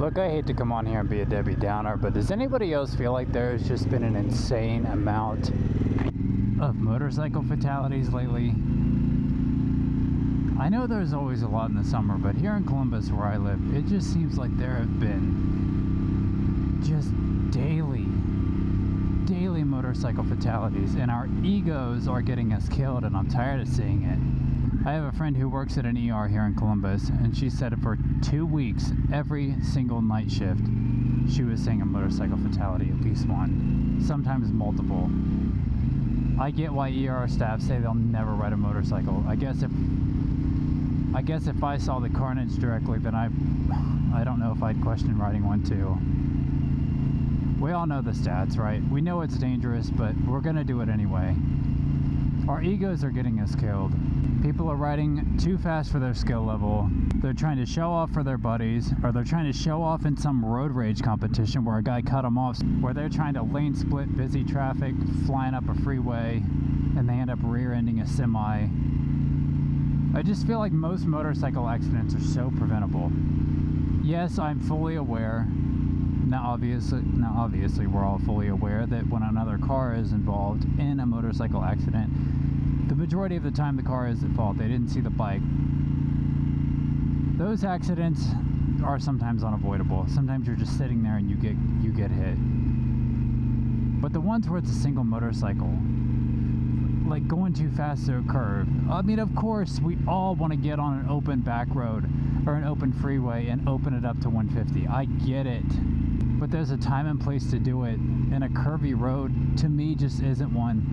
Look, I hate to come on here and be a Debbie Downer, but does anybody else feel like there's just been an insane amount of motorcycle fatalities lately? I know there's always a lot in the summer, but here in Columbus where I live, it just seems like there have been just daily motorcycle fatalities, and our egos are getting us killed, and I'm tired of seeing it. I have a friend who works at an ER here in Columbus, and she said for 2 weeks, every single night shift, she was seeing a motorcycle fatality, at least one, sometimes multiple. I get why ER staff say they'll never ride a motorcycle. I guess if I saw the carnage directly, then I don't know if I'd question riding one too. We all know the stats, right? We know it's dangerous, but we're gonna do it anyway. Our egos are getting us killed. People are riding too fast for their skill level. They're trying to show off for their buddies, or they're trying to show off in some road rage competition where a guy cut them off, where they're trying to lane split busy traffic, flying up a freeway, and they end up rear-ending a semi. I just feel like most motorcycle accidents are so preventable. Yes, I'm fully aware. Now obviously we're all fully aware that when another car is involved in a motorcycle accident, the majority of the time the car is at fault. They didn't see the bike. Those accidents are sometimes unavoidable. Sometimes you're just sitting there and you get hit. But the ones where it's a single motorcycle, like going too fast to a curve. I mean, of course, we all want to get on an open back road or an open freeway and open it up to 150. I get it. But there's a time and place to do it, and a curvy road, to me, just isn't one.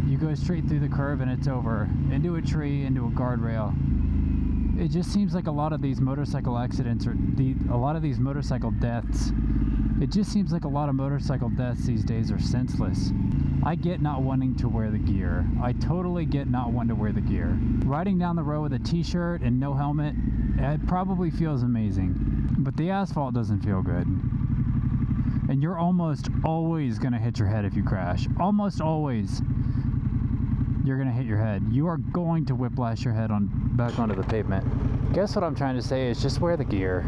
You go straight through the curve and it's over. Into a tree, into a guardrail. It just seems like a lot of these motorcycle accidents, a lot of these motorcycle deaths, it just seems like a lot of motorcycle deaths these days are senseless. I get not wanting to wear the gear. I totally get not wanting to wear the gear. Riding down the road with a t-shirt and no helmet, it probably feels amazing. But the asphalt doesn't feel good. And you're almost always going to hit your head if you crash. Almost always. You're going to hit your head. You are going to whiplash your head back onto the pavement. Guess what I'm trying to say is just wear the gear.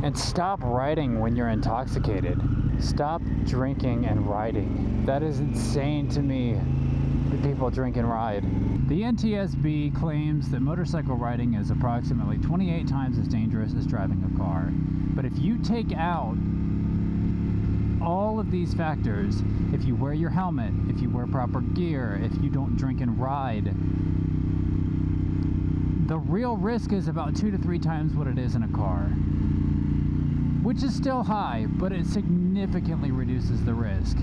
And stop riding when you're intoxicated. Stop drinking and riding. That is insane to me, that people drink and ride. The NTSB claims that motorcycle riding is approximately 28 times as dangerous as driving a car. But if you take out all of these factors, if you wear your helmet, if you wear proper gear, if you don't drink and ride, the real risk is about 2 to 3 times what it is in a car. Which is still high, but it significantly reduces the risk.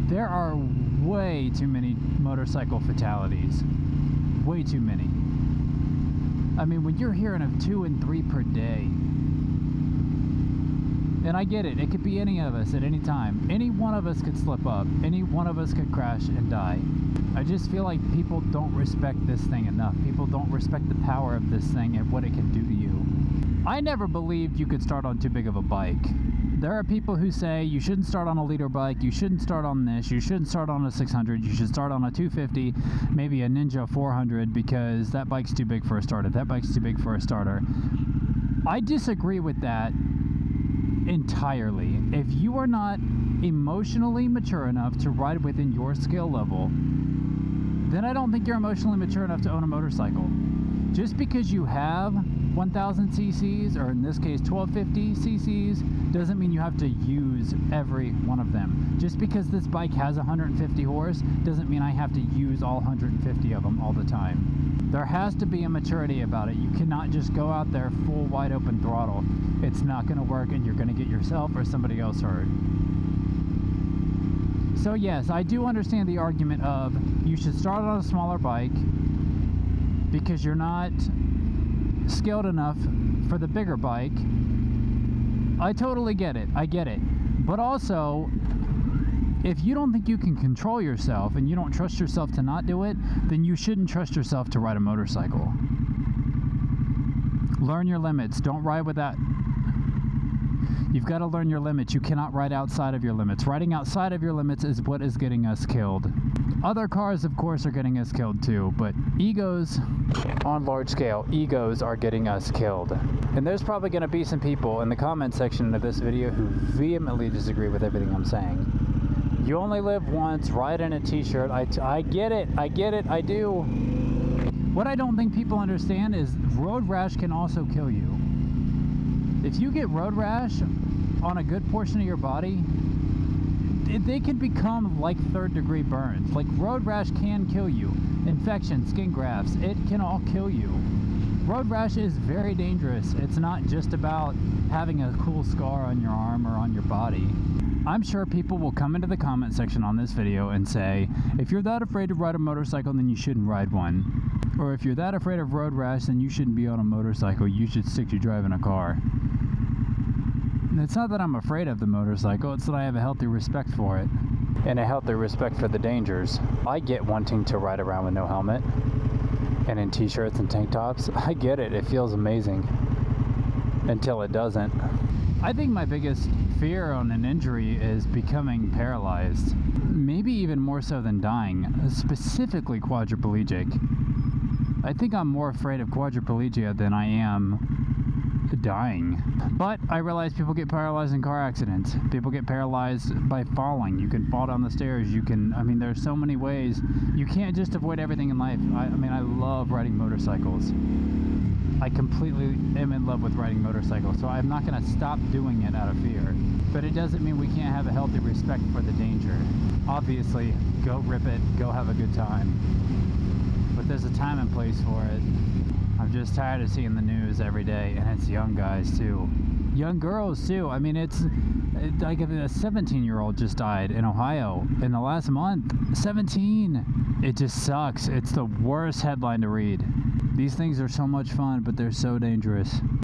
There are way too many motorcycle fatalities. Way too many. I mean, when you're hearing of 2 and 3 per day, and I get it, it could be any of us at any time. Any one of us could slip up. Any one of us could crash and die. I just feel like people don't respect this thing enough. People don't respect the power of this thing and what it can do to you. I never believed you could start on too big of a bike. There are people who say you shouldn't start on a liter bike, you shouldn't start on this, you shouldn't start on a 600, you should start on a 250, maybe a Ninja 400 because that bike's too big for a starter, that bike's too big for a starter. I disagree with that entirely. If you are not emotionally mature enough to ride within your skill level, then I don't think you're emotionally mature enough to own a motorcycle. Just because you have 1000 cc's, or in this case 1250 cc's, doesn't mean you have to use every one of them. Just because this bike has 150 horse doesn't mean I have to use all 150 of them all the time. There has to be a maturity about it. You cannot just go out there full wide open throttle. It's not going to work, and you're going to get yourself or somebody else hurt. So yes, I do understand the argument of you should start on a smaller bike because you're not skilled enough for the bigger bike. I totally get it. I get it. But also, if you don't think you can control yourself and you don't trust yourself to not do it, then you shouldn't trust yourself to ride a motorcycle. Learn your limits. Don't ride with that. You've got to learn your limits. You cannot ride outside of your limits. Riding outside of your limits is what is getting us killed. Other cars, of course, are getting us killed too, but egos, on large scale, egos are getting us killed. And there's probably going to be some people in the comment section of this video who vehemently disagree with everything I'm saying. You only live once, ride in a t-shirt. I get it, I do. What I don't think people understand is road rash can also kill you. If you get road rash on a good portion of your body, they can become like third-degree burns. Like, road rash can kill you. Infection, skin grafts, it can all kill you. Road rash is very dangerous. It's not just about having a cool scar on your arm or on your body. I'm sure people will come into the comment section on this video and say, if you're that afraid to ride a motorcycle, then you shouldn't ride one. Or if you're that afraid of road rash, then you shouldn't be on a motorcycle. You should stick to driving a car. It's not that I'm afraid of the motorcycle, it's that I have a healthy respect for it. And a healthy respect for the dangers. I get wanting to ride around with no helmet and in t-shirts and tank tops. I get it, it feels amazing. Until it doesn't. I think my biggest fear on an injury is becoming paralyzed. Maybe even more so than dying, specifically quadriplegic. I think I'm more afraid of quadriplegia than I am dying. But I realize people get paralyzed in car accidents. People get paralyzed by falling. You can fall down the stairs. There's so many ways. You can't just avoid everything in life. I love riding motorcycles. I completely am in love with riding motorcycles, so I'm not going to stop doing it out of fear. But it doesn't mean we can't have a healthy respect for the danger. Obviously, go rip it, go have a good time. But there's a time and place for it. I'm just tired of seeing the news every day, and it's young guys too. Young girls too. It's like a 17-year-old just died in Ohio in the last month. 17! It just sucks. It's the worst headline to read. These things are so much fun, but they're so dangerous.